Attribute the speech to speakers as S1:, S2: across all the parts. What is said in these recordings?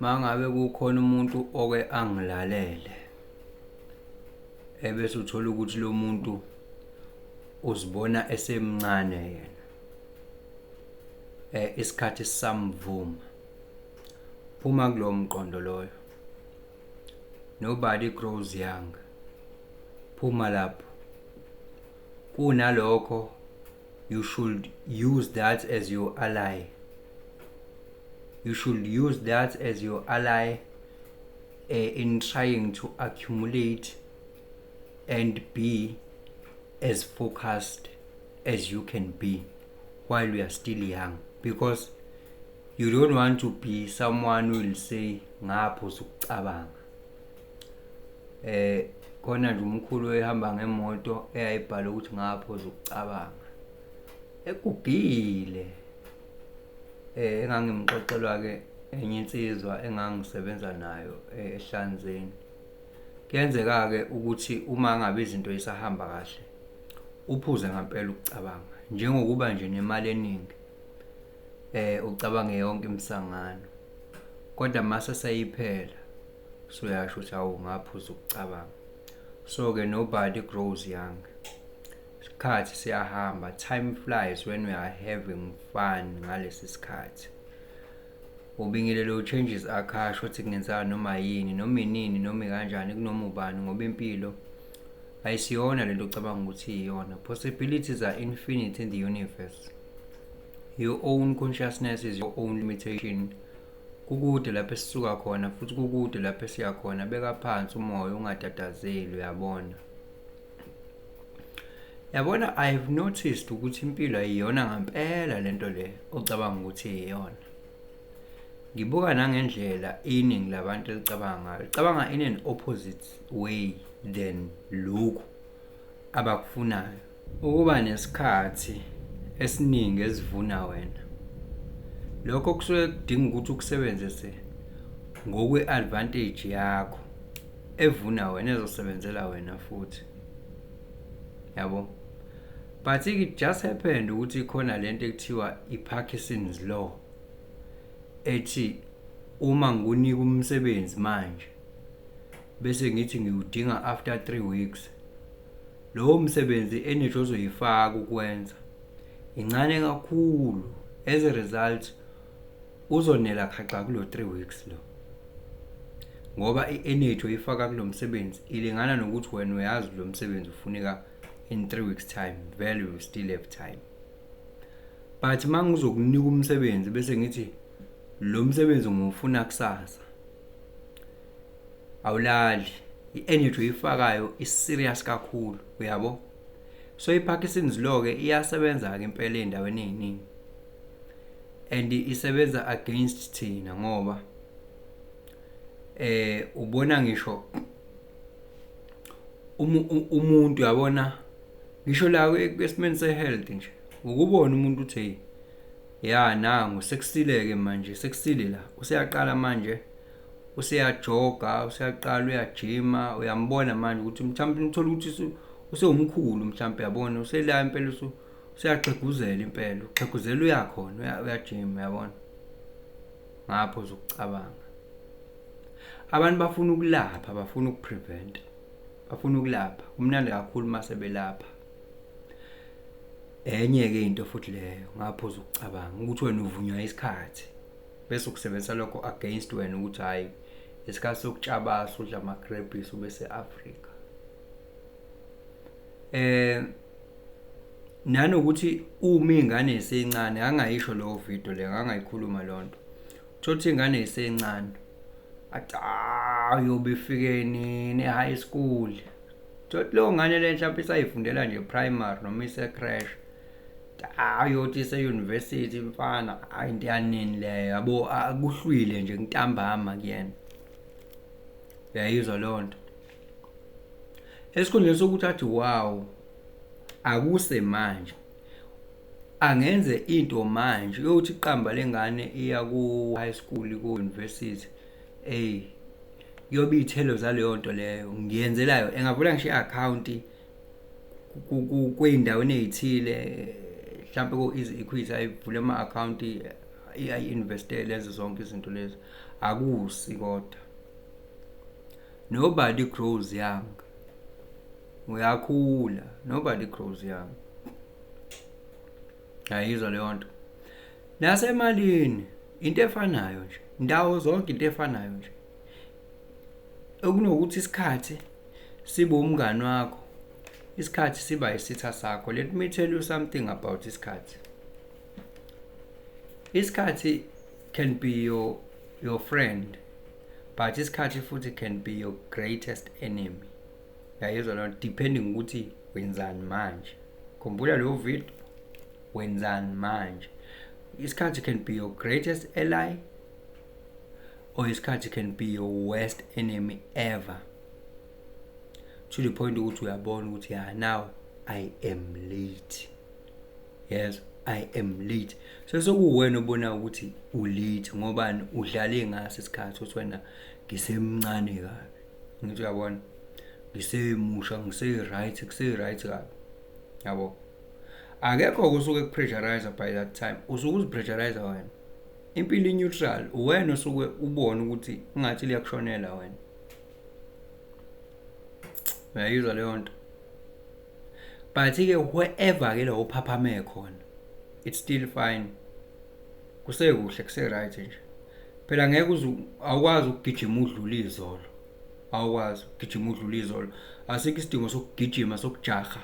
S1: mangabe kukhona umuntu oke angilalele ebese uthola ukuthi lo muntu uzibona esemncane yena isikhathi samvuma phuma kulo mqondo loyo. Nobody grows young. Phuma lapho. Kunalokho, you should use that as your ally. You should use that as your ally in trying to accumulate and be as focused as you can be while you are still young, because you don't want to be someone who will say ngapho ukucabanga. Khona nje umkhulu ehamba ngemoto eyayibhala ukuthi ngapho ukucabanga ekugile engangimxoxelwa ke enye insizwa engangisebenza nayo eHlanzeni. Kuyenzeka ke ukuthi uma ngabe izinto isahamba kahle uphuze ngempela ukucabanga njengokuba nje nemali eningi ucabange yonke imsangano, kodwa mase sayiphela suyasho ukuthi awu ngaphuza ukucabanga. So ke nobody grows young. Isikhathi siyahamba, time flies when we are having fun ngalesi sikhathi. Ubingile lo changes akhasho ukuthi kungenzeka noma yini noma inini noma kanjani kunoma ubani, ngoba impilo ayisiyona lento ocabanga ukuthi iyona. Possibilities are infinite in the universe. Your own consciousness is your own limitation. Kukude lapho esisuka khona futhi kukude lapho esiya khona. Beka phansi umoya ungatatazeli, uyabona. Yabona, I have noticed ukuthi impilo ayiyona ngempela lento le ocabanga ukuthi iyona. Ngibuka nangendlela iningi labantu licabanga ngayo. Licabanga in an opposite way than lokhu abakufunayo. Ukuba nesikhathi esiningi esivuna wena, lokho kusuke kudinga ukuthi ukusebenzise ngokwe-advantage yakho evuna wena, ezosebenzela wena futhi, yabo. But it just happened ukuthi khona lento ekuthiwa i-Parkinson's law ethi uma ngunika umsebenzi manje bese ngithi ngiwudinga after 3 weeks, lowo msebenzi energy ozoyifaka ukwenza incane kakhulu. As a result uzonela khaxa kulo 3 weeks lo, ngoba i-energy oyifaka kulo msebenzi ilingana nokuthi wena uyazi lo msebenzi ufuneka in 3 weeks time, vele you still have time. But mangizokunika umsebenzi bese ngithi lo msebenzi ngufuna kusasa, awulali, i-energy oyifakayo is-serious kakhulu, uyabo. So i-Parkinson's law ke iyasebenza ke impela endaweni eziningi, and isebenza against thina ngoba ubona ngisho umuntu yabona ngisho la kwesimeni se-health nje ukubona umuntu uthi ya nangu sekusileke manje, sekusile la, useyaqala manje, useyajoga, useyaqala uyajima, uyambona manje ukuthi mhlawumbe uthola ukuthi usewumkhulu, mhlawumbe yabona usela impela useyaxeguzela impela, uxeguzela uyakhona, uyajima, yabona. Ngapho ukucabanga abantu bafuna ukulapha, bafuna ukuprevent, bafuna ukulapha. Kumnandi kakhulu mase belapha. Enye ke into futhi leyo ngapho ukucabanga ukuthi wena uvunywa isikhathi bese ukusebenzisa lokho against wena ukuthi hayi isikhathi sokutshaba udla ama-grapes ube se-Africa. Nanokuthi uma ingane isencane, angayisho lo video le, angayikhuluma lonto. Thothi ingane isencane athi yobe ifikeni ne-high school, thothi lo ngane le mhlawumbe isayifundela nje primary noma ise-crash, yothi ise-university mfana, hayi into yanini leyo, yabo. Akuhlwile nje ngintambama kuyena, uyayizwa lonto. Esikhundleni sokuthi athi wow akuse manje, angenze into manje, uyothi iqamba lengane iya ku-high school, ku-university, yobe iy'thelo zaleyo nto leyo ngiyenzelayo. Engavula ngisho i-account kwey'ndaweni ey'thile, mhlawumbe ko-Easy Equity ayivule ama-account ayi-investele, lenze zonke izinto lezi. akusi kodwa. Nobody grows young. Uyakhula, nobody grows young. Ayizwa leyo nto. Nasemalini into efanayo nje. Ndawo zonke into efanayo nje. Okunokuthi isikhathi sibe umngani wakho. Isikhathi siba isitha sakho. Let me tell you something about isikhathi. Isikhathi can be your friend, but isikhathi futhi can be your greatest enemy. Yayizwa lo depending ukuthi wenzani manje. Khumbula lo video wenzani manje. Isikhathi can be your greatest ally, or isikhathi can be your worst enemy ever. To the point ukuthi uyabona ukuthi now I am late. Yes, I am late. So sokuwena obona ukuthi ulate ngoba udlale ngaso isikhathi uthi wena ngisemncane kabi. Ngithi uyabona ngisemusha ngise-right kabi. Yabo. Akekho kusuke kupressurize by that time. Usuke uzipressurize wena. Impilo neutral, wena osuke ubona ukuthi ungathi liyakushonela wena. Uyayizwa leyo nto. But ke wherever ke lo phaphame khona, it's still fine. Kusekuhle kuse-right nje. Phela ngeke awukwazi ukugijima udlula izolo. Awukwazi ukugijima udlula izolo. Asikho isidingo sokugijima sokujaha.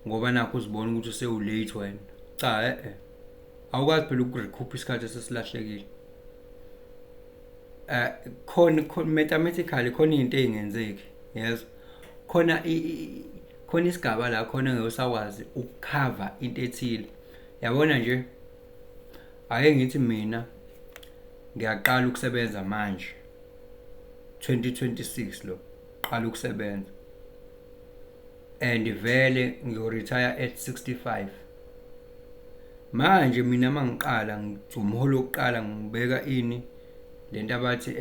S1: Ngoba nakho uzibona ukuthi usewulate wena. Cha awukwazi phela ukurecoup isikhathi esesilahlekile. Khona mathematically khona into engenzeki. Yes. Khona isigaba la khona ngiyosakwazi ukucover into ethile. Yabona nje ake ngithi mina ngiyaqala ukusebenza manje 2026 lo qala ukusebenza and vele ngiyoretire at 65. Manje mina mangiqala ngijumholo lokuqala ngibeka ini lento abathi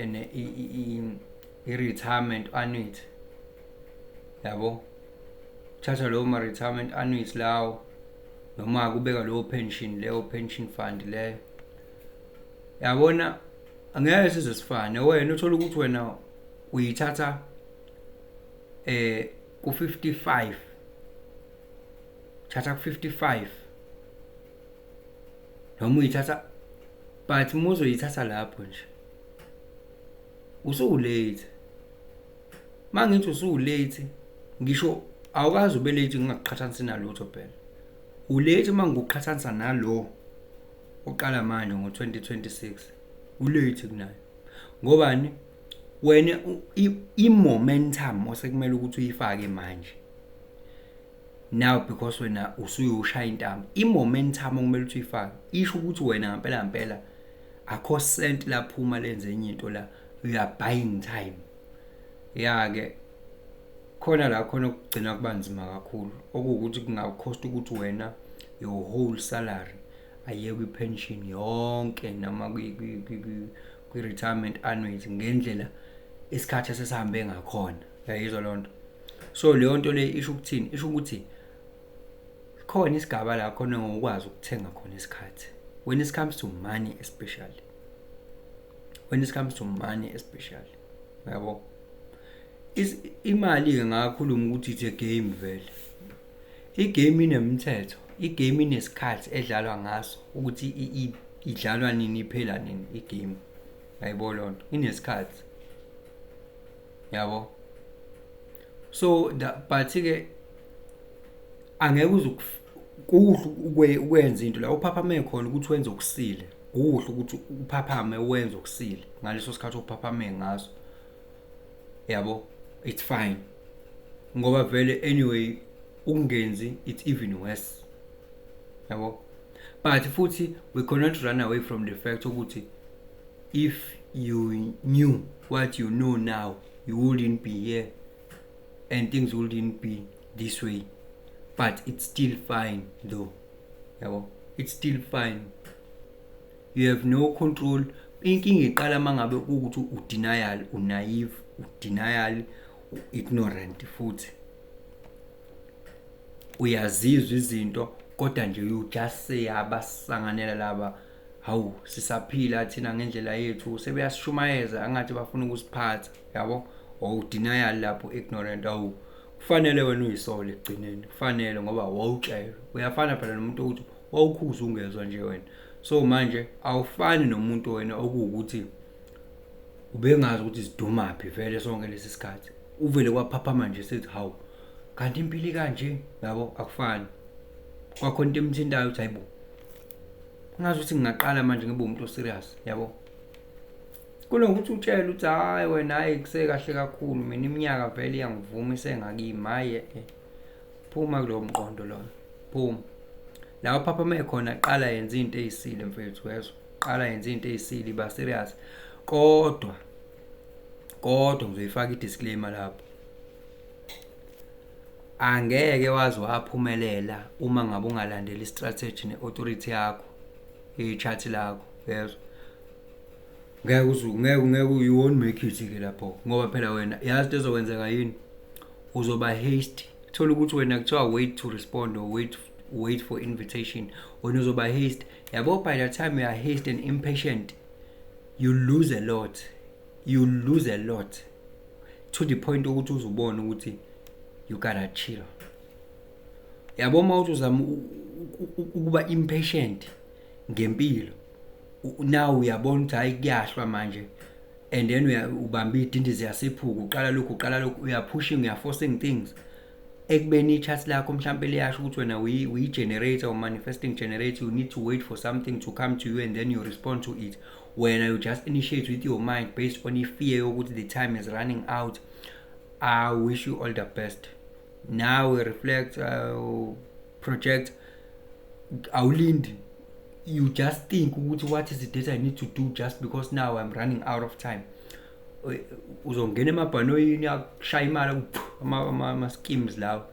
S1: i-retirement annuity. Yabo thatha lo ma retirement annuity lawo noma kubeka lo pension leyo pension fund le. Yabona angeke sizosifane wena uthola ukuthi wena uyithatha ku 55. Thatha ku 55 noma uyithatha but muzo uyithatha lapho nje usulate. Mangithi usulate ngisho awukazi ube late ngingaqhathanisi nalutho phela. Ulate manguqhathanisa nalo oqala manje ngo2026 ulate kunayo. Ngobani wena i-momentum osekumele ukuthi uyifake manje. Now because wena usuyushaya intambo, i-momentum okumele ukuthi uyifake isho ukuthi wena ngempela akho cent laphuma lenze enye into la, you are buying time. Yake khona la khona ukugcina kubanzima kakhulu okuwukuthi kungacost ukuthi wena your whole salary aye kwi-pension yonke noma kwi-retirement annuity ngendlela isikhathi sesihambe ngakhona. Yayizwa lonto. So leyo nto le isho ukuthini? Isho ukuthi khona isigaba la khona ngokwazi ukuthenga khona isikhathi. When it comes to money especially. Yabo. Imali ke ngakhuluma ukuthi it's a game vele. Igame inemithetho, igame inesikhathi edlalwa ngaso ukuthi idlalwa nini iphela nini igame. Hayibo lonto inesikhathi. Yabo. So but ke angeke kuhle ukwenza into la uphaphame khona ukuthi wenze ukusile. Kuhle ukuthi uphaphame wenze ukusile ngaleso sikhathi uphaphame ngaso. Yabo. It's fine. Ngoba vele anyway ungenzi it's even worse. Yabo. But futhi we cannot run away from the fact ukuthi if you knew what you know now, you wouldn't be here and things wouldn't be this way. But it's still fine though. Yabo. It's still fine. You have no control. Inkinga iqala mangabe ukuthi udenial, unaive, udenial, ignorant futhi. Uyazizwa izinto kodwa nje you just say abasanganela laba hawu sisaphila thina ngendlela yethu, sebeyasishumayeza angathi bafuna ukusiphatha, yabo, or denial lapho, ignorant. Hawu kufanele wena uyisole ekugcineni, kufanele ngoba wawutshelwe. Uyafana phela nomuntu ukuthi wawukhuza ungezwa nje wena. So manje awufani nomuntu wena okuwukuthi ubengazi ukuthi sidumaphi vele sonke lesi sikhathi, uvele kwaphaphama nje sethi hawu kanti impilo kanje, yabo, akufani. Kwakhona into emthintayo uthi hayibo, ngazi ukuthi ngingaqala manje ngibe umuntu oserious, yabo. Kunokuthi utshele uthi hayi wena hayi kusekahle kakhulu, mina iminyaka vele iyangivuma isengakimi, hayi phuma kulowo mqondo loyo, phuma. La uphaphame khona qala yenza into ezisile mfethu, wezwa, qala yenza into ezisile, ba serious. Kodwa ngizoyifaka i-disclaimer lapho, angeke wazi waphumelela uma ngabe ungalandela i-strategy ne-authority yakho, i-chat lakho, yezwa. Ngeke you won't make it ke lapho, ngoba phela wena yazi into ezokwenzeka yini, uzoba hasty. Thola ukuthi wena kuthiwa wait to respond or wait for invitation, wena uzoba hasty, yabo. By the time you are hasty and impatient, you lose a lot to the point ukuthi uzubona ukuthi you gotta chill, yabo. Uma uthi uzama ukuba impatient ngempilo, now uyabona ukuthi hayi kuyahlwa manje, and then ubamba idindi ziyasephuka, uqala lokhu uyapushing, uyaforcing things, ekubeni i-chat lakho mhlawumbe liyasho ukuthi wena uyi-generator or manifesting generator, you need to wait for something to come to you and then you respond to it. When you just initiate with your mind based on the fear ukuthi the time is running out. I wish you all the best. Now we reflect, project, awulindi. You just think ukuthi what is it that I need to do just because now I'm running out of time. Uzongena emabhanoyini akushaya imali ama schemes lawo.